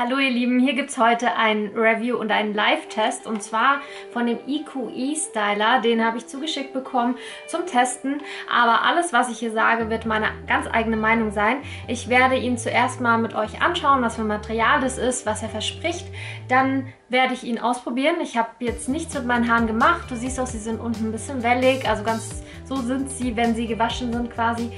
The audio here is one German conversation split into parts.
Hallo ihr Lieben, hier gibt es heute ein Review und einen Live-Test und zwar von dem IQ E-Styler. Den habe ich zugeschickt bekommen zum Testen, aber alles, was ich hier sage, wird meine ganz eigene Meinung sein. Ich werde ihn zuerst mal mit euch anschauen, was für Material das ist, was er verspricht. Dann werde ich ihn ausprobieren. Ich habe jetzt nichts mit meinen Haaren gemacht. Du siehst auch, sie sind unten ein bisschen wellig, also ganz so sind sie, wenn sie gewaschen sind quasi.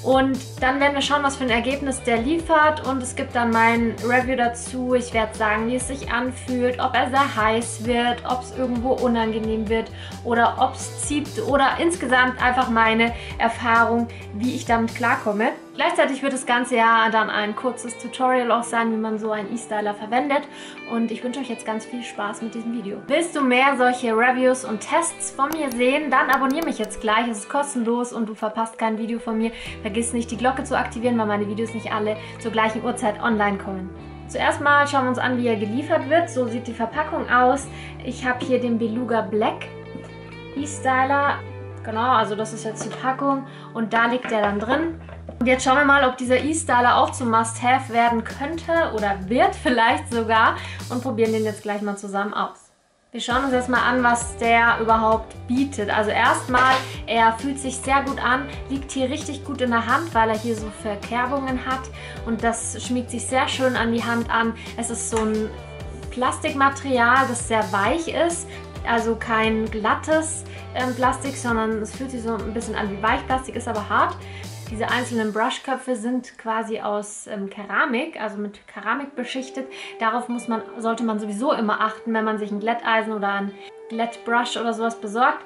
Und dann werden wir schauen, was für ein Ergebnis der liefert und es gibt dann mein Review dazu. Ich werde sagen, wie es sich anfühlt, ob er sehr heiß wird, ob es irgendwo unangenehm wird oder ob es zieht oder insgesamt einfach meine Erfahrung, wie ich damit klarkomme. Gleichzeitig wird das Ganze ja dann ein kurzes Tutorial auch sein, wie man so einen E-Styler verwendet und ich wünsche euch jetzt ganz viel Spaß mit diesem Video. Willst du mehr solche Reviews und Tests von mir sehen, dann abonniere mich jetzt gleich, es ist kostenlos und du verpasst kein Video von mir. Vergiss nicht, die Glocke zu aktivieren, weil meine Videos nicht alle zur gleichen Uhrzeit online kommen. Zuerst mal schauen wir uns an, wie er geliefert wird. So sieht die Verpackung aus. Ich habe hier den Beluga Black E-Styler. Genau, also das ist jetzt die Packung und da liegt er dann drin. Und jetzt schauen wir mal, ob dieser E-Styler auch zum Must-Have werden könnte oder wird vielleicht sogar und probieren den jetzt gleich mal zusammen aus. Wir schauen uns jetzt mal an, was der überhaupt bietet. Also erstmal, er fühlt sich sehr gut an, liegt hier richtig gut in der Hand, weil er hier so Verkerbungen hat und das schmiegt sich sehr schön an die Hand an. Es ist so ein Plastikmaterial, das sehr weich ist, also kein glattes Plastik, sondern es fühlt sich so ein bisschen an wie Weichplastik, ist aber hart. Diese einzelnen Brushköpfe sind quasi aus Keramik, also mit Keramik beschichtet. Darauf sollte man sowieso immer achten, wenn man sich ein Glätteisen oder ein Glättbrush oder sowas besorgt,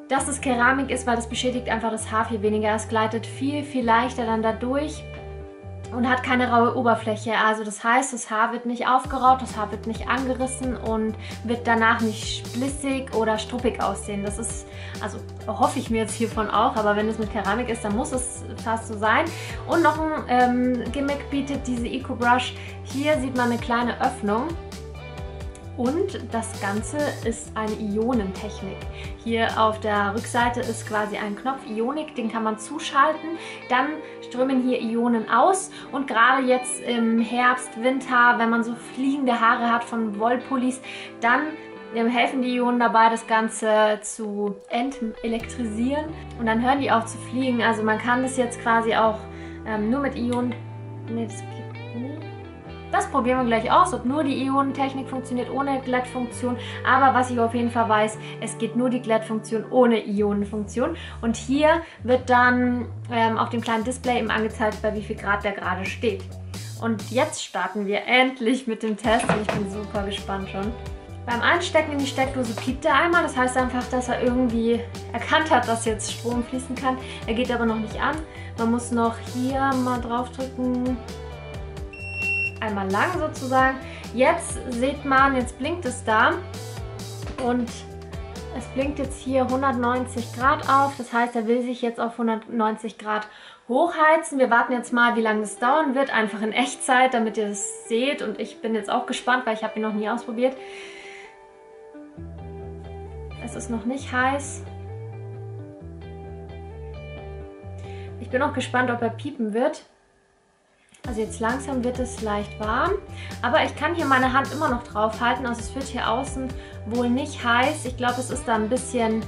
dass es Keramik ist, weil das beschädigt einfach das Haar viel weniger. Es gleitet viel, viel leichter dann da durch und hat keine raue Oberfläche. Also das heißt, das Haar wird nicht aufgeraut, das Haar wird nicht angerissen und wird danach nicht splissig oder struppig aussehen. Das ist, also hoffe ich mir jetzt hiervon auch, aber wenn es mit Keramik ist, dann muss es fast so sein. Und noch ein Gimmick bietet diese Eco Brush. Hier sieht man eine kleine Öffnung. Und das Ganze ist eine Ionentechnik. Hier auf der Rückseite ist quasi ein Knopf Ionik, den kann man zuschalten. Dann strömen hier Ionen aus und gerade jetzt im Herbst, Winter, wenn man so fliegende Haare hat von Wollpullis, dann helfen die Ionen dabei, das Ganze zu entelektrisieren und dann hören die auf zu fliegen. Also man kann das jetzt quasi auch nur mit Ionen... Nee, das geht nicht. Das probieren wir gleich aus, ob nur die Ionentechnik funktioniert ohne Glättfunktion. Aber was ich auf jeden Fall weiß, es geht nur die Glättfunktion ohne Ionenfunktion. Und hier wird dann auf dem kleinen Display eben angezeigt, bei wie viel Grad der gerade steht. Und jetzt starten wir endlich mit dem Test und ich bin super gespannt schon. Beim Einstecken in die Steckdose piept er einmal, das heißt einfach, dass er irgendwie erkannt hat, dass jetzt Strom fließen kann. Er geht aber noch nicht an. Man muss noch hier mal drauf drücken. Einmal lang sozusagen. Jetzt sieht man, jetzt blinkt es da und es blinkt jetzt hier 190 Grad auf. Das heißt, er will sich jetzt auf 190 Grad hochheizen. Wir warten jetzt mal, wie lange das dauern wird, einfach in Echtzeit, damit ihr das seht. Und ich bin jetzt auch gespannt, weil ich habe ihn noch nie ausprobiert. Es ist noch nicht heiß. Ich bin auch gespannt, ob er piepen wird. Also jetzt langsam wird es leicht warm, aber ich kann hier meine Hand immer noch drauf halten, also es wird hier außen wohl nicht heiß. Ich glaube, es ist da ein bisschen,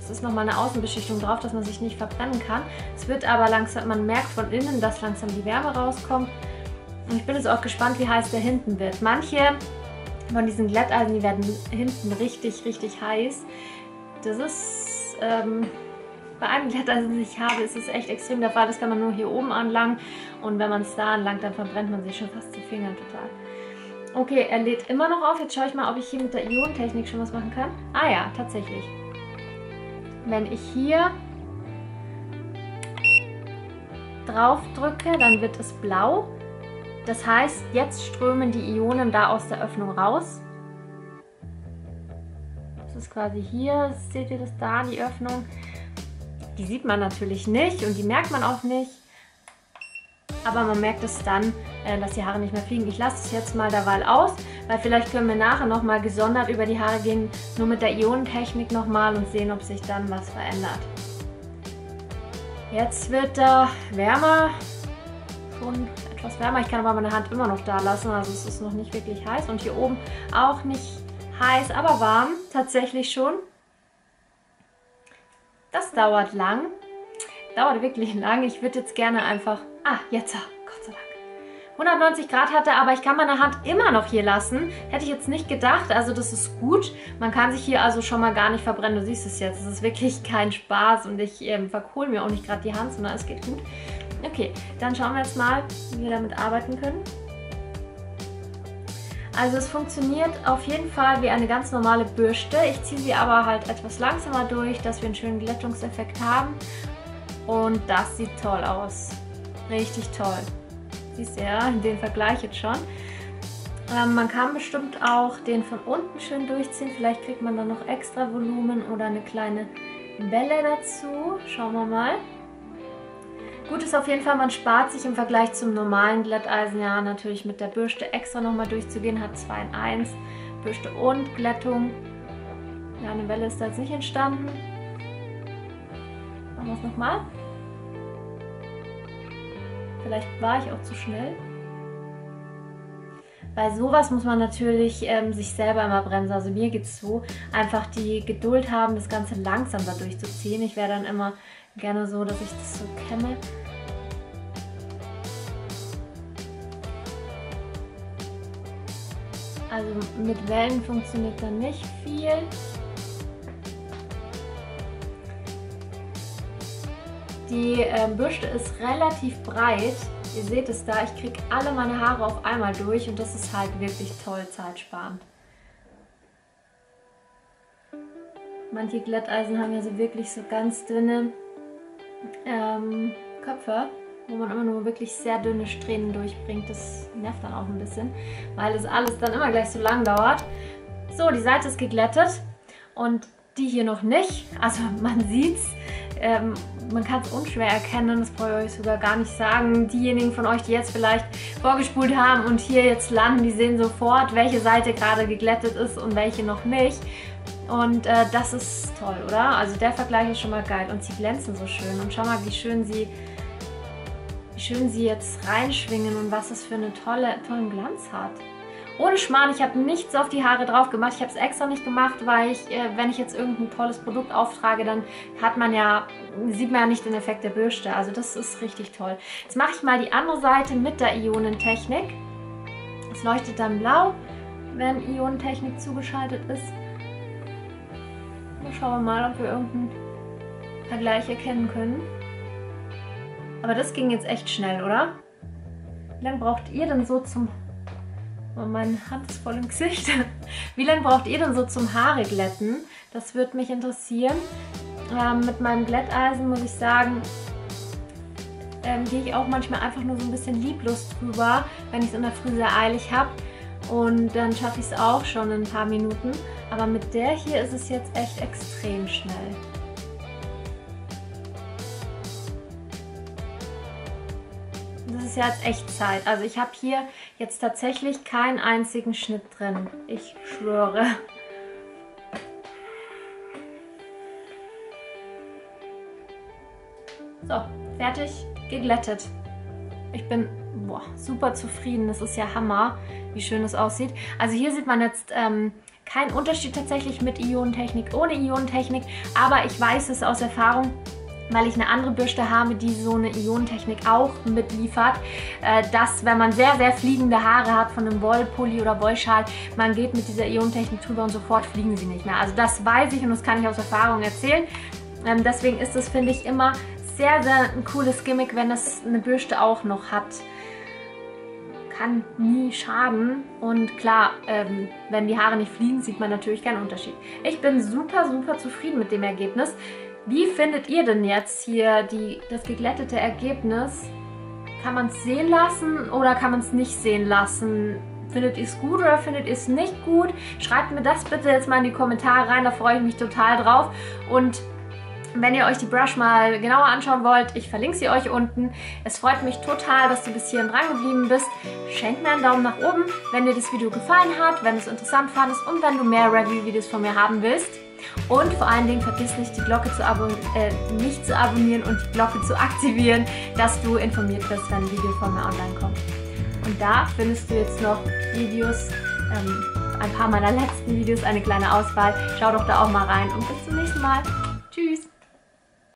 es ist nochmal eine Außenbeschichtung drauf, dass man sich nicht verbrennen kann. Es wird aber langsam, man merkt von innen, dass langsam die Wärme rauskommt. Und ich bin jetzt auch gespannt, wie heiß der hinten wird. Manche von diesen Glätteisen, die werden hinten richtig, richtig heiß. Das ist... Bei einem Glätteisen, das ich habe, ist es echt extrem der Fall. Das kann man nur hier oben anlangen und wenn man es da anlangt, dann verbrennt man sich schon fast die Finger total. Okay, er lädt immer noch auf. Jetzt schaue ich mal, ob ich hier mit der Ionentechnik schon was machen kann. Ah ja, tatsächlich. Wenn ich hier drauf drücke, dann wird es blau. Das heißt, jetzt strömen die Ionen da aus der Öffnung raus. Das ist quasi hier, seht ihr das da, die Öffnung. Die sieht man natürlich nicht und die merkt man auch nicht, aber man merkt es dann, dass die Haare nicht mehr fliegen. Ich lasse es jetzt mal derweil aus, weil vielleicht können wir nachher nochmal gesondert über die Haare gehen, nur mit der Ionentechnik nochmal und sehen, ob sich dann was verändert. Jetzt wird er wärmer, schon etwas wärmer. Ich kann aber meine Hand immer noch da lassen, also es ist noch nicht wirklich heiß. Und hier oben auch nicht heiß, aber warm, tatsächlich schon. Das dauert lang. Dauert wirklich lang. Ich würde jetzt gerne einfach... jetzt, Gott sei Dank. 190 Grad hatte, aber ich kann meine Hand immer noch hier lassen. Hätte ich jetzt nicht gedacht, also das ist gut. Man kann sich hier also schon mal gar nicht verbrennen. Du siehst es jetzt, es ist wirklich kein Spaß und ich verkohle mir auch nicht gerade die Hand, sondern es geht gut. Okay, dann schauen wir jetzt mal, wie wir damit arbeiten können. Also es funktioniert auf jeden Fall wie eine ganz normale Bürste. Ich ziehe sie aber halt etwas langsamer durch, dass wir einen schönen Glättungseffekt haben. Und das sieht toll aus. Richtig toll. Siehst du ja, den Vergleich jetzt schon. Man kann bestimmt auch den von unten schön durchziehen. Vielleicht kriegt man dann noch extra Volumen oder eine kleine Welle dazu. Schauen wir mal. Gut ist auf jeden Fall, man spart sich im Vergleich zum normalen Glätteisen ja natürlich mit der Bürste extra nochmal durchzugehen. Hat 2 in 1. Bürste und Glättung. Ja, eine Welle ist da jetzt nicht entstanden. Machen wir es nochmal. Vielleicht war ich auch zu schnell. Bei sowas muss man natürlich sich selber immer bremsen. Also mir geht es so, einfach die Geduld haben, das Ganze langsam da durchzuziehen. Ich wäre dann immer gerne so, dass ich das so kämme. Also mit Wellen funktioniert dann nicht viel. Die Bürste ist relativ breit. Ihr seht es da, ich kriege alle meine Haare auf einmal durch und das ist halt wirklich toll zeitsparend. Manche Glätteisen haben ja so wirklich so ganz dünne Köpfe, wo man immer nur wirklich sehr dünne Strähnen durchbringt. Das nervt dann auch ein bisschen, weil das alles dann immer gleich so lang dauert. So, die Seite ist geglättet und die hier noch nicht. Also man sieht's. Man kann es unschwer erkennen, das brauche ich euch sogar gar nicht sagen. Diejenigen von euch, die jetzt vielleicht vorgespult haben und hier jetzt landen, die sehen sofort, welche Seite gerade geglättet ist und welche noch nicht. Und das ist toll, oder? Also der Vergleich ist schon mal geil und sie glänzen so schön. Und schau mal, wie schön sie jetzt reinschwingen und was es für einen tollen Glanz hat. Ohne Schmarrn, ich habe nichts auf die Haare drauf gemacht. Ich habe es extra nicht gemacht, weil ich, wenn ich jetzt irgendein tolles Produkt auftrage, dann sieht man ja nicht den Effekt der Bürste. Also das ist richtig toll. Jetzt mache ich mal die andere Seite mit der Ionentechnik. Es leuchtet dann blau, wenn Ionentechnik zugeschaltet ist. Schauen wir mal, ob wir irgendeinen Vergleich erkennen können. Aber das ging jetzt echt schnell, oder? Wie lange braucht ihr denn so zum... Oh, meine Hand ist voll im Gesicht. Wie lange braucht ihr denn so zum Haare glätten? Das würde mich interessieren. Mit meinem Glätteisen muss ich sagen, gehe ich auch manchmal einfach nur so ein bisschen lieblos drüber, wenn ich es in der Früh sehr eilig habe. Und dann schaffe ich es auch schon in ein paar Minuten. Aber mit der hier ist es jetzt echt extrem schnell. Das ist ja jetzt Echtzeit. Also ich habe hier jetzt tatsächlich keinen einzigen Schnitt drin. Ich schwöre. So, fertig, geglättet. Ich bin super zufrieden. Das ist ja Hammer, wie schön das aussieht. Also hier sieht man jetzt keinen Unterschied tatsächlich mit Ionentechnik, ohne Ionentechnik. Aber ich weiß es aus Erfahrung, weil ich eine andere Bürste habe, die so eine Ionentechnik auch mitliefert, dass wenn man sehr, sehr fliegende Haare hat von einem Wollpulli oder Wollschal, man geht mit dieser Ionentechnik drüber und sofort fliegen sie nicht mehr. Also das weiß ich und das kann ich aus Erfahrung erzählen. Deswegen ist es, finde ich, immer sehr, sehr ein cooles Gimmick, wenn es eine Bürste auch noch hat. Kann nie schaden. Und klar, wenn die Haare nicht fliegen, sieht man natürlich keinen Unterschied. Ich bin super, super zufrieden mit dem Ergebnis. Wie findet ihr denn jetzt hier das geglättete Ergebnis? Kann man es sehen lassen oder kann man es nicht sehen lassen? Findet ihr es gut oder findet ihr es nicht gut? Schreibt mir das bitte jetzt mal in die Kommentare rein, da freue ich mich total drauf. Und wenn ihr euch die Brush mal genauer anschauen wollt, ich verlinke sie euch unten. Es freut mich total, dass du bis hierhin dran geblieben bist. Schenk mir einen Daumen nach oben, wenn dir das Video gefallen hat, wenn du es interessant fandest und wenn du mehr Review-Videos von mir haben willst. Und vor allen Dingen vergiss nicht, die Glocke nicht zu abonnieren und die Glocke zu aktivieren, dass du informiert wirst, wenn ein Video von mir online kommt. Und da findest du jetzt noch Videos, ein paar meiner letzten Videos, eine kleine Auswahl. Schau doch da auch mal rein und bis zum nächsten Mal. Tschüss!